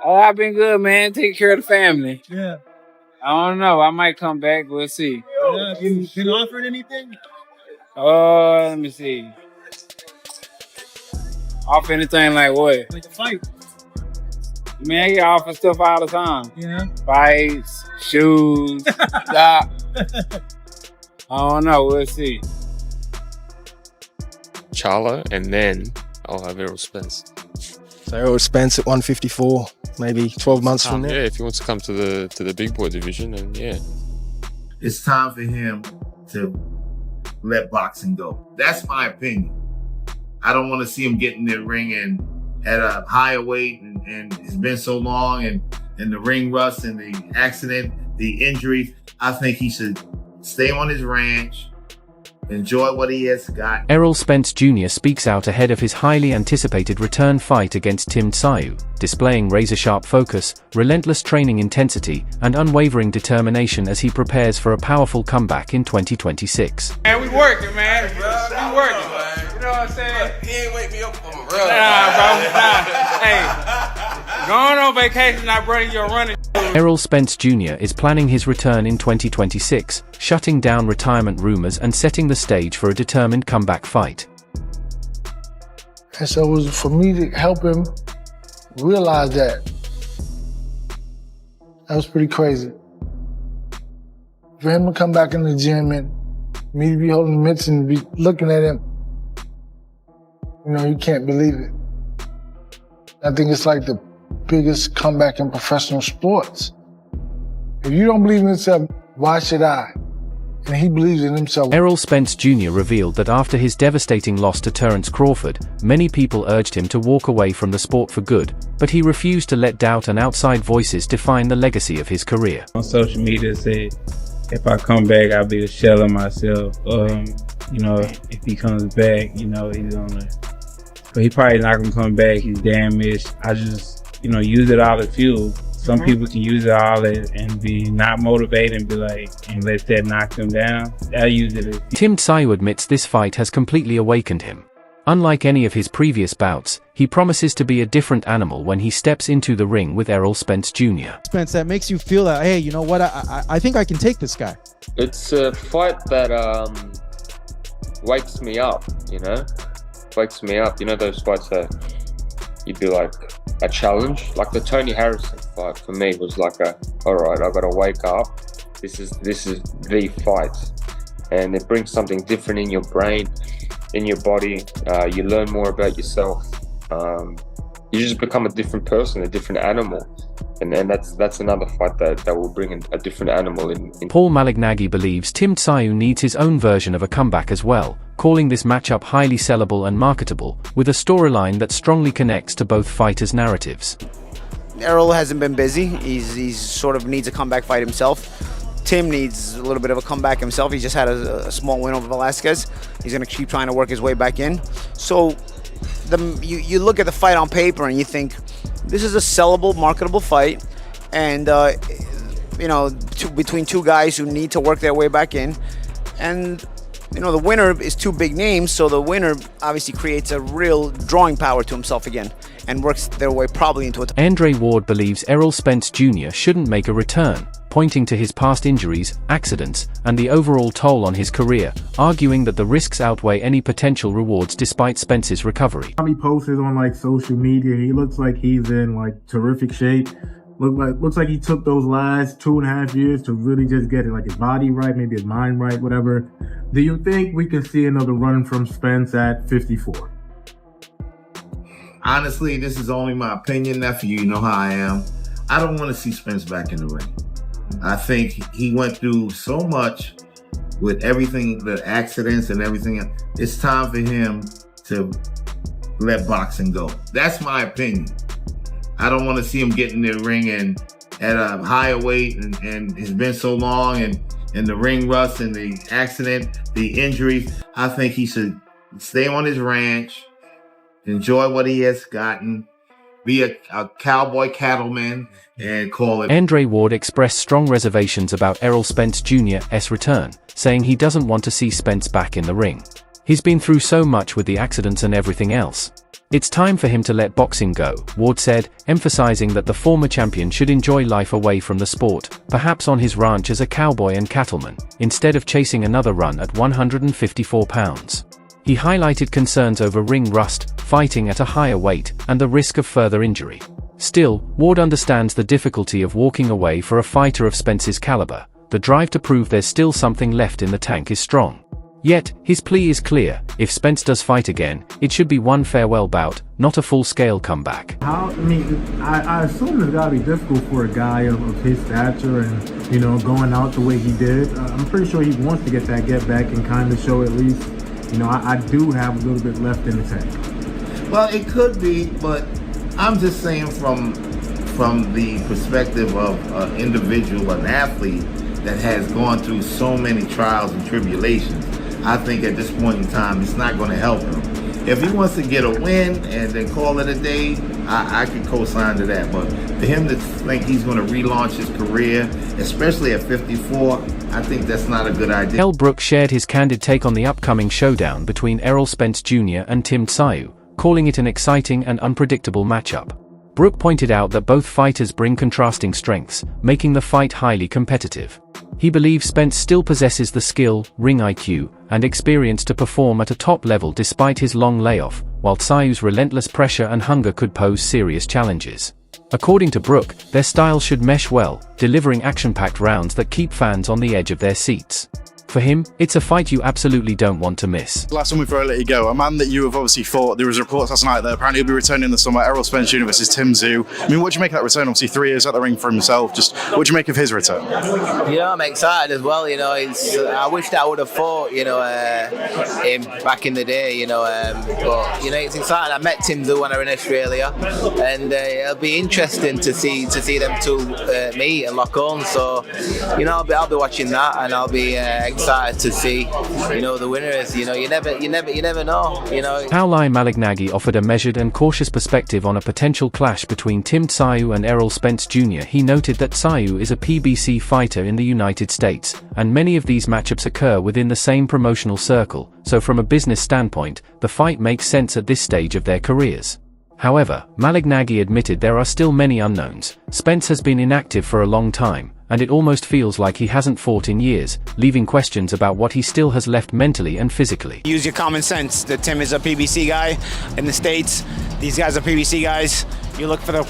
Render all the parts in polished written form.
Oh, I've been good, man. Taking care of the family. Yeah. I don't know. I might come back. We'll see. Yeah. You been offered anything? Let me see. Off anything like what? Like a fight. Man, I get offered stuff all the time. Yeah. Fights, shoes, stock. I don't know. We'll see. Charlo, and then I'll have Errol Spence. So Errol Spence at 154, maybe 12 months from now. Yeah, if he wants to come to the big boy division, and yeah. It's time for him to let boxing go. That's my opinion. I don't want to see him get in the ring and at a higher weight and it's been so long and the ring rust and the accident, the injuries. I think he should stay on his ranch, enjoy what he has got. Errol Spence Jr. speaks out ahead of his highly anticipated return fight against Tim Tszyu, displaying razor-sharp focus, relentless training intensity, and unwavering determination as he prepares for a powerful comeback in 2026. Man, we working, man. We working. You know what I'm saying? He ain't wake me up from a run. Nah, bro. Nah. Hey, going on vacation, not bringing your running. Errol Spence Jr. is planning his return in 2026, shutting down retirement rumors and setting the stage for a determined comeback fight. And so it was for me to help him realize that. That was pretty crazy. For him to come back in the gym and me to be holding mitts and be looking at him, you know, you can't believe it. I think it's like the biggest comeback in professional sports. If you don't believe in yourself, why should I? And he believes in himself. Errol Spence Jr. revealed that after his devastating loss to Terence Crawford, many people urged him to walk away from the sport for good, but he refused to let doubt and outside voices define the legacy of his career. On social media said, if I come back, I'll be the shell of myself. You know, if he comes back, you know, but he probably not gonna come back. He's damaged. I just, you know, use it all as fuel. Some people can use it all and be not motivated and be like, and let that knock them down. I use it as Tim Tszyu admits this fight has completely awakened him. Unlike any of his previous bouts, he promises to be a different animal when he steps into the ring with Errol Spence Jr. Spence, that makes you feel that, hey, you know what, I think I can take this guy. It's a fight that wakes me up, you know? Wakes me up. You know those fights that you'd be like a challenge? Like the Tony Harrison fight for me was like alright, I gotta wake up. This is the fight. And it brings something different in your brain, in your body. You learn more about yourself. You just become a different person, a different animal. And that's another fight that will bring a different animal in. Paul Malignaggi believes Tim Tszyu needs his own version of a comeback as well, calling this matchup highly sellable and marketable, with a storyline that strongly connects to both fighters' narratives. Errol hasn't been busy. He's sort of needs a comeback fight himself. Tim needs a little bit of a comeback himself. He just had a small win over Velasquez. He's going to keep trying to work his way back in. So you look at the fight on paper and you think, this is a sellable, marketable fight. And, you know, between two guys who need to work their way back in. And, you know, the winner is two big names, so the winner obviously creates a real drawing power to himself again and works their way probably into it. Andre Ward believes Errol Spence Jr. shouldn't make a return, pointing to his past injuries, accidents, and the overall toll on his career, arguing that the risks outweigh any potential rewards despite Spence's recovery. He posted on like social media, he looks like he's in like terrific shape. Looks like he took those last 2.5 years to really just get it, like his body right, maybe his mind right, whatever. Do you think we can see another run from Spence at 54? Honestly, this is only my opinion, nephew. You know how I am. I don't want to see Spence back in the ring. I think he went through so much with everything, the accidents and everything. It's time for him to let boxing go. That's my opinion. I don't want to see him get in the ring and at a higher weight and it's been so long and the ring rust and the accident, the injuries. I think he should stay on his ranch, enjoy what he has gotten, be a cowboy cattleman, and call it. Andre Ward expressed strong reservations about Errol Spence Jr.'s return, saying he doesn't want to see Spence back in the ring. He's been through so much with the accidents and everything else. It's time for him to let boxing go, Ward said, emphasizing that the former champion should enjoy life away from the sport, perhaps on his ranch as a cowboy and cattleman, instead of chasing another run at 154 pounds. He highlighted concerns over ring rust, fighting at a higher weight, and the risk of further injury. Still, Ward understands the difficulty of walking away for a fighter of Spence's caliber. The drive to prove there's still something left in the tank is strong. Yet, his plea is clear: if Spence does fight again, it should be one farewell bout, not a full-scale comeback. I assume it's gotta be difficult for a guy of his stature and, you know, going out the way he did. I'm pretty sure he wants to get that get back and kind of show at least, you know, I do have a little bit left in the tank. Well, it could be, but I'm just saying from the perspective of an individual, an athlete that has gone through so many trials and tribulations, I think at this point in time, it's not going to help him. If he wants to get a win and then call it a day, I could co-sign to that. But for him to think he's going to relaunch his career, especially at 54, I think that's not a good idea. Kell Brook shared his candid take on the upcoming showdown between Errol Spence Jr. and Tim Tszyu, calling it an exciting and unpredictable matchup. Brook pointed out that both fighters bring contrasting strengths, making the fight highly competitive. He believes Spence still possesses the skill, ring IQ, and experience to perform at a top level despite his long layoff, while Tsyu's relentless pressure and hunger could pose serious challenges. According to Brook, their styles should mesh well, delivering action-packed rounds that keep fans on the edge of their seats. For him, it's a fight you absolutely don't want to miss. Last one before I let you go, a man that you have obviously fought, there was reports last night that apparently he'll be returning in the summer, Errol Spence Jr. versus Tim Tszyu. I mean, what do you make of that return? Obviously 3 years at the ring for himself. Just what do you make of his return? You know, I'm excited as well. You know, I wish that I would have fought, you know, him back in the day, you know, but, you know, it's exciting. I met Tim Tszyu when I was in Australia, and it'll be interesting to see them two meet and lock on. So, you know, I'll be watching that, and I'll be excited to see, you know, the winners. You know, you never know. You know. Pauli Malignaggi offered a measured and cautious perspective on a potential clash between Tim Tszyu and Errol Spence Jr. He noted that Tszyu is a PBC fighter in the United States, and many of these matchups occur within the same promotional circle, so from a business standpoint, the fight makes sense at this stage of their careers. However, Malignaggi admitted there are still many unknowns. Spence has been inactive for a long time, and it almost feels like he hasn't fought in years, leaving questions about what he still has left mentally and physically. Use your common sense. That Tim is a PBC guy in the States. These guys are PBC guys. You look for the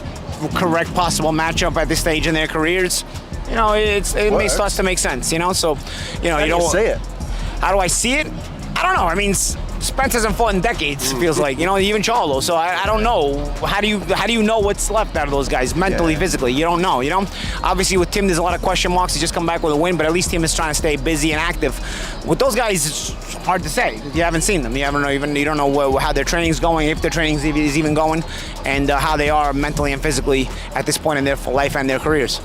correct possible matchup at this stage in their careers. You know, it starts to make sense, you know? So, you know, How do you see it? How do I see it? I don't know. I mean, Spence hasn't fought in decades, feels like, you know, even Charlo. So I don't know. How do you know what's left out of those guys mentally, physically? You don't know, you know? Obviously with Tim, there's a lot of question marks. He's just come back with a win, but at least Tim is trying to stay busy and active. With those guys, it's hard to say. You haven't seen them. You don't know how their training's going, if their training is even going, and how they are mentally and physically at this point in their life and their careers.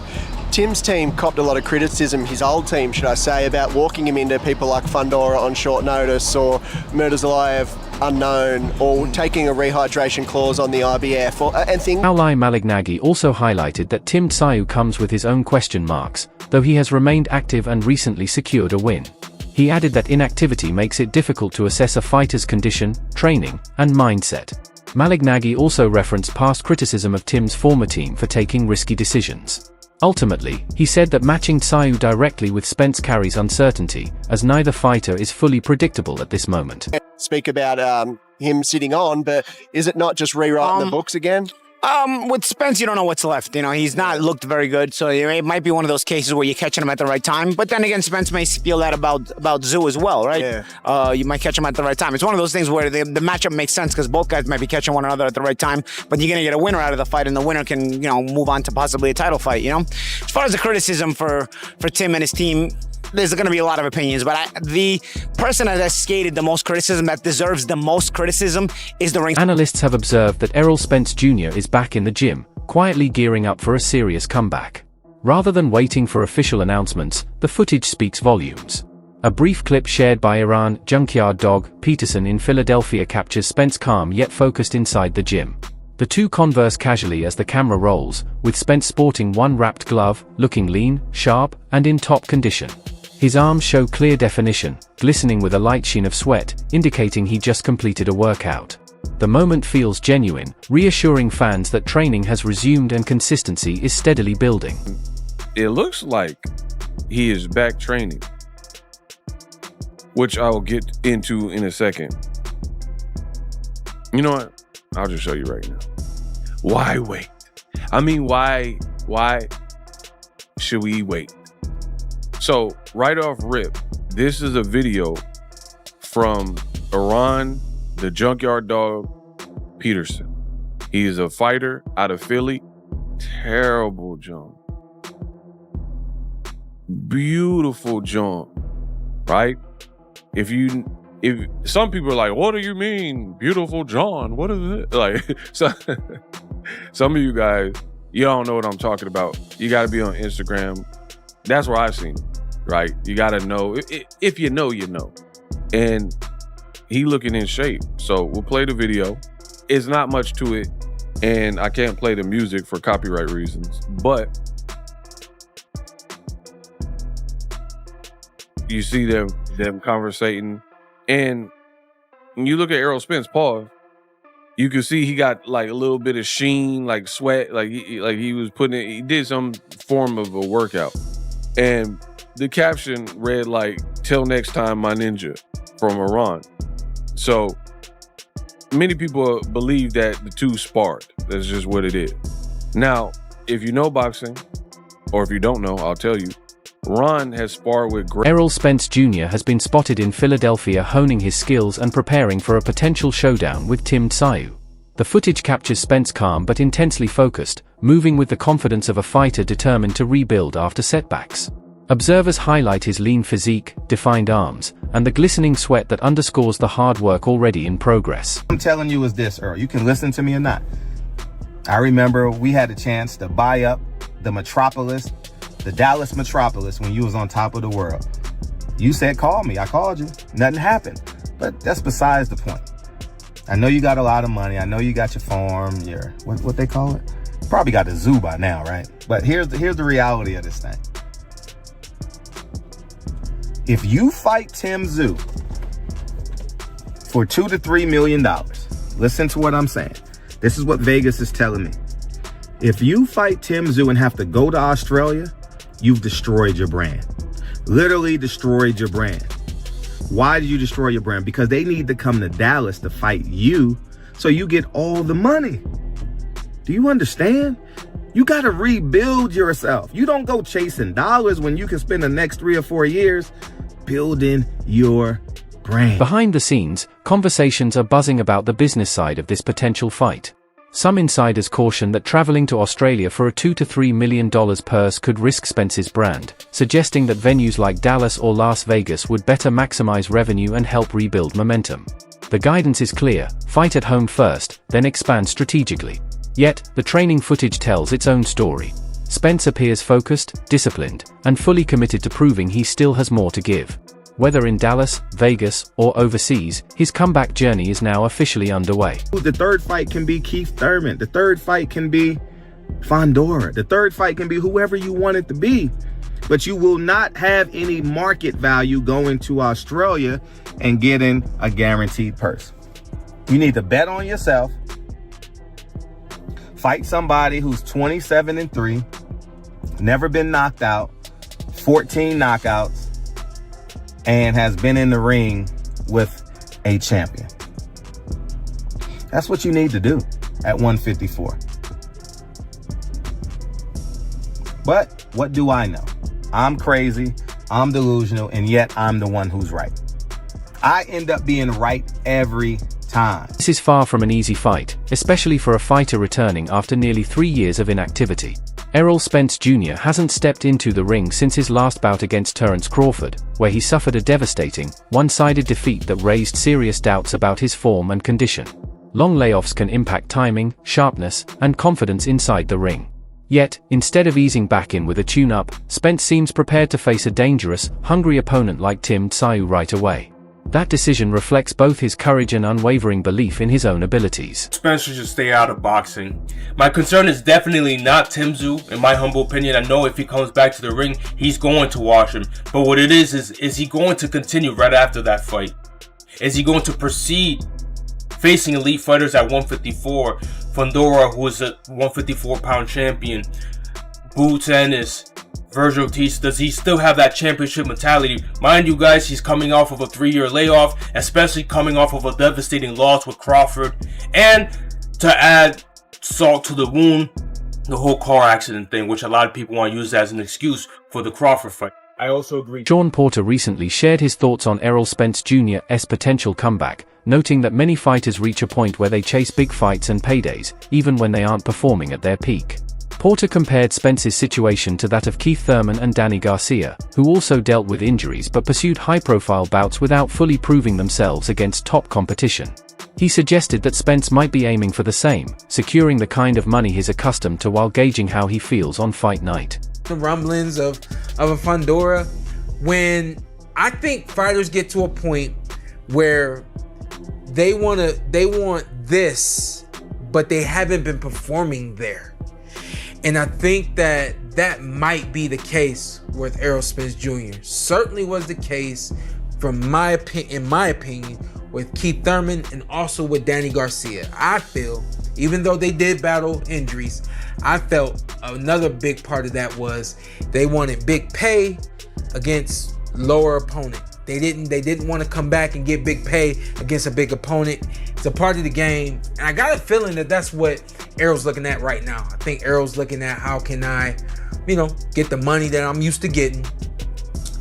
Tim's team copped a lot of criticism, his old team, should I say, about walking him into people like Fundora on short notice, or Murtazalayev unknown, or taking a rehydration clause on the IBF, and things. Pauli Malignaggi also highlighted that Tim Tszyu comes with his own question marks, though he has remained active and recently secured a win. He added that inactivity makes it difficult to assess a fighter's condition, training, and mindset. Malignaggi also referenced past criticism of Tim's former team for taking risky decisions. Ultimately, he said that matching Tszyu directly with Spence carries uncertainty, as neither fighter is fully predictable at this moment. Speak about him sitting on, but is it not just rewriting the books again? With Spence, you don't know what's left. You know, he's not looked very good, so it might be one of those cases where you're catching him at the right time. But then again, Spence may feel that about Tszyu as well, right? Yeah. You might catch him at the right time. It's one of those things where the matchup makes sense because both guys might be catching one another at the right time. But you're gonna get a winner out of the fight, and the winner can, you know, move on to possibly a title fight. You know, as far as the criticism for Tim and his team, there's going to be a lot of opinions, but the person that has skated the most criticism, that deserves the most criticism, is the ring. Analysts have observed that Errol Spence Jr. is back in the gym, quietly gearing up for a serious comeback. Rather than waiting for official announcements, the footage speaks volumes. A brief clip shared by Iran Junkyard Dog Peterson in Philadelphia captures Spence calm yet focused inside the gym. The two converse casually as the camera rolls, with Spence sporting one wrapped glove, looking lean, sharp, and in top condition. His arms show clear definition, glistening with a light sheen of sweat, indicating he just completed a workout. The moment feels genuine, reassuring fans that training has resumed and consistency is steadily building. It looks like he is back training, which I'll get into in a second. You know what? I'll just show you right now. Why wait? I mean, why should we wait? So, right off rip, this is a video from Errol, the Junkyard Dog Peterson. He is a fighter out of Philly. Terrible jump. Beautiful jump, right? If some people are like, what do you mean, beautiful John? What is it? Like, so, some of you guys, you don't know what I'm talking about. You got to be on Instagram. That's where I've seen it, right? You got to know. If you know, you know. And he looking in shape. So we'll play the video. It's not much to it. And I can't play the music for copyright reasons. But you see them conversating. And when you look at Errol Spence, pause, you can see he got like a little bit of sheen, like sweat, like he did some form of a workout. And the caption read like, "Till next time, my ninja," from Errol. So many people believe that the two sparred. That's just what it is. Now, if you know boxing, or if you don't know, I'll tell you, Ron has sparred with Errol Spence Jr. has been spotted in Philadelphia honing his skills and preparing for a potential showdown with Tim Tszyu. The footage captures Spence calm but intensely focused, moving with the confidence of a fighter determined to rebuild after setbacks. Observers highlight his lean physique, defined arms, and the glistening sweat that underscores the hard work already in progress. I'm telling you is this, Earl. You can listen to me or not. I remember we had a chance to buy up the Metropolis, the Dallas Metropolis, when you was on top of the world. You said, call me. I called you. Nothing happened. But that's besides the point. I know you got a lot of money. I know you got your farm, your, what they call it? Probably got a zoo by now, right? But here's the reality of this thing. If you fight Tim Tszyu for $2 to $3 million, listen to what I'm saying. This is what Vegas is telling me. If you fight Tim Tszyu and have to go to Australia, you've destroyed your brand. Literally destroyed your brand. Why did you destroy your brand? Because they need to come to Dallas to fight you so you get all the money. Do you understand? You got to rebuild yourself. You don't go chasing dollars when you can spend the next 3 or 4 years building your brand. Behind the scenes, conversations are buzzing about the business side of this potential fight. Some insiders caution that traveling to Australia for a $2 to $3 million purse could risk Spence's brand, suggesting that venues like Dallas or Las Vegas would better maximize revenue and help rebuild momentum. The guidance is clear: fight at home first, then expand strategically. Yet, the training footage tells its own story. Spence appears focused, disciplined, and fully committed to proving he still has more to give. Whether in Dallas, Vegas, or overseas, his comeback journey is now officially underway. The third fight can be Keith Thurman. The third fight can be Fondora. The third fight can be whoever you want it to be. But you will not have any market value going to Australia and getting a guaranteed purse. You need to bet on yourself. Fight somebody who's 27-3, never been knocked out, 14 knockouts, and has been in the ring with a champion. That's what you need to do at 154. But what do I know? I'm crazy, I'm delusional, and yet I'm the one who's right. I end up being right every time. This is far from an easy fight, especially for a fighter returning after nearly 3 years of inactivity. Errol Spence Jr. hasn't stepped into the ring since his last bout against Terence Crawford, where he suffered a devastating, one-sided defeat that raised serious doubts about his form and condition. Long layoffs can impact timing, sharpness, and confidence inside the ring. Yet, instead of easing back in with a tune-up, Spence seems prepared to face a dangerous, hungry opponent like Tim Tszyu right away. That decision reflects both his courage and unwavering belief in his own abilities. Spencer should stay out of boxing. My concern is definitely not Tim Tszyu. In my humble opinion, I know if he comes back to the ring, he's going to wash him. But what it is he going to continue right after that fight? Is he going to proceed facing elite fighters at 154? Fundora, who is a 154-pound champion. Boots Ennis. Virgil Ortiz, does he still have that championship mentality? Mind you guys, he's coming off of a 3-year layoff, especially coming off of a devastating loss with Crawford. And to add salt to the wound, the whole car accident thing, which a lot of people want to use as an excuse for the Crawford fight. I also agree. Sean Porter recently shared his thoughts on Errol Spence Jr.'s potential comeback, noting that many fighters reach a point where they chase big fights and paydays, even when they aren't performing at their peak. Porter compared Spence's situation to that of Keith Thurman and Danny Garcia, who also dealt with injuries but pursued high-profile bouts without fully proving themselves against top competition. He suggested that Spence might be aiming for the same, securing the kind of money he's accustomed to while gauging how he feels on fight night. The rumblings of a Fundora, when I think fighters get to a point where they want this, but they haven't been performing there. And I think that might be the case with Errol Spence Jr. Certainly was the case in my opinion, with Keith Thurman and also with Danny Garcia. I feel, even though they did battle injuries, I felt another big part of that was they wanted big pay against lower opponent. They didn't want to come back and get big pay against a big opponent. It's a part of the game. And I got a feeling that that's what Errol's looking at right now. I think Errol's looking at how can I, get the money that I'm used to getting.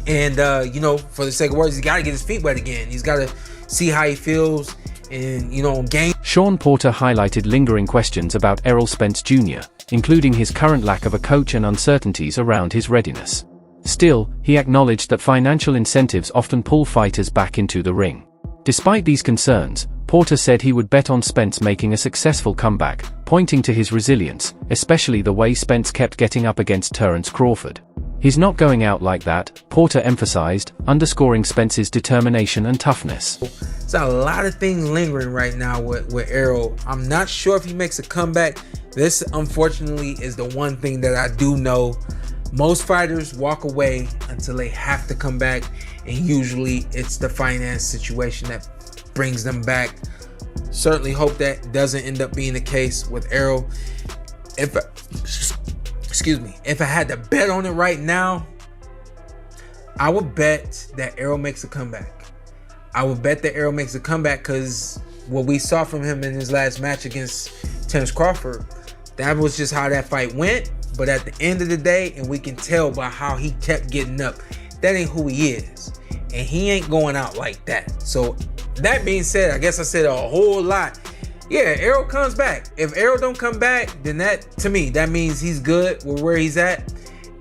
And, for the sake of words, he's got to get his feet wet again. He's got to see how he feels and, game. Sean Porter highlighted lingering questions about Errol Spence Jr., including his current lack of a coach and uncertainties around his readiness. Still, he acknowledged that financial incentives often pull fighters back into the ring. Despite these concerns, Porter said he would bet on Spence making a successful comeback, pointing to his resilience, especially the way Spence kept getting up against Terence Crawford. He's not going out like that, Porter emphasized, underscoring Spence's determination and toughness. There's a lot of things lingering right now with Errol. I'm not sure if he makes a comeback. This, unfortunately, is the one thing that I do know. Most fighters walk away until they have to come back, and usually it's the finance situation that brings them back. Certainly hope that doesn't end up being the case with Errol. If I had to bet on it right now, I would bet that Errol makes a comeback. I would bet that Errol makes a comeback because what we saw from him in his last match against Terence Crawford, that was just how that fight went. But at the end of the day, and we can tell by how he kept getting up, that ain't who he is. And he ain't going out like that. So that being said, I guess I said a whole lot. Yeah, Errol comes back. If Errol don't come back, then that, to me, that means he's good with where he's at.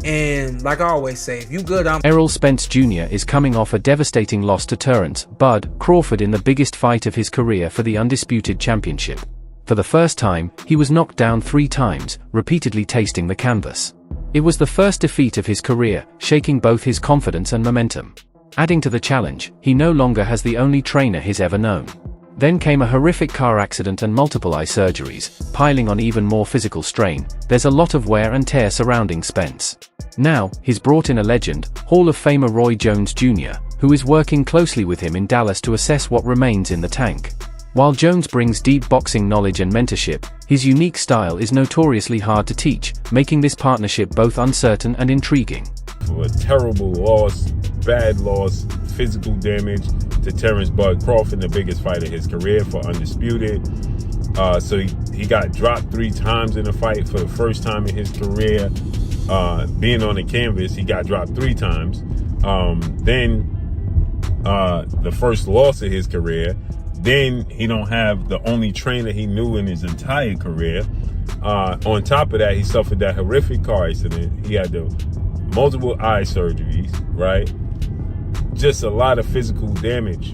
And like I always say, if you good, I'm... Errol Spence Jr. is coming off a devastating loss to Terence "Bud" Crawford in the biggest fight of his career for the undisputed championship. For the first time, he was knocked down 3 times, repeatedly tasting the canvas. It was the first defeat of his career, shaking both his confidence and momentum. Adding to the challenge, he no longer has the only trainer he's ever known. Then came a horrific car accident and multiple eye surgeries, piling on even more physical strain. There's a lot of wear and tear surrounding Spence. Now, he's brought in a legend, Hall of Famer Roy Jones Jr., who is working closely with him in Dallas to assess what remains in the tank. While Jones brings deep boxing knowledge and mentorship, his unique style is notoriously hard to teach, making this partnership both uncertain and intriguing. For a terrible loss, bad loss, physical damage to Terence "Bud" Crawford, the biggest fight of his career for undisputed. So he got dropped 3 times in a fight for the first time in his career. Being on the canvas, he got dropped 3 times. Then the first loss of his career. Then he don't have the only trainer he knew in his entire career. On top of that, he suffered that horrific car accident. He had the multiple eye surgeries, right? Just a lot of physical damage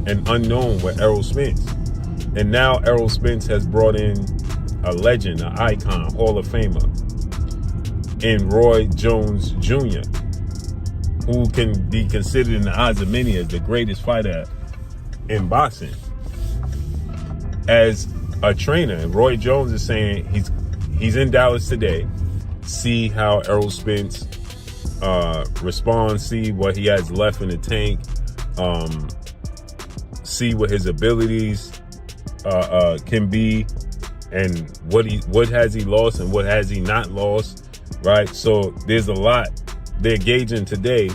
and unknown with Errol Spence. And now Errol Spence has brought in a legend, an icon, Hall of Famer in Roy Jones Jr., who can be considered in the eyes of many as the greatest fighter in boxing. As a trainer, Roy Jones is saying he's in Dallas today. See how Errol Spence responds, see what he has left in the tank, see what his abilities can be, and what has he lost and what has he not lost, right? So there's a lot they're gauging today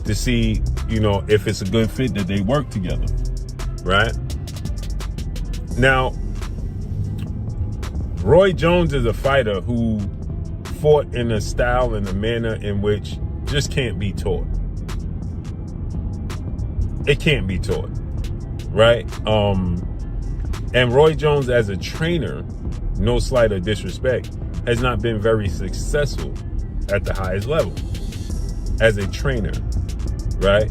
to see, if it's a good fit that they work together, right? Now, Roy Jones is a fighter who fought in a style and a manner in which just can't be taught. It can't be taught, right? And Roy Jones as a trainer, no slight or disrespect, has not been very successful at the highest level as a trainer, right?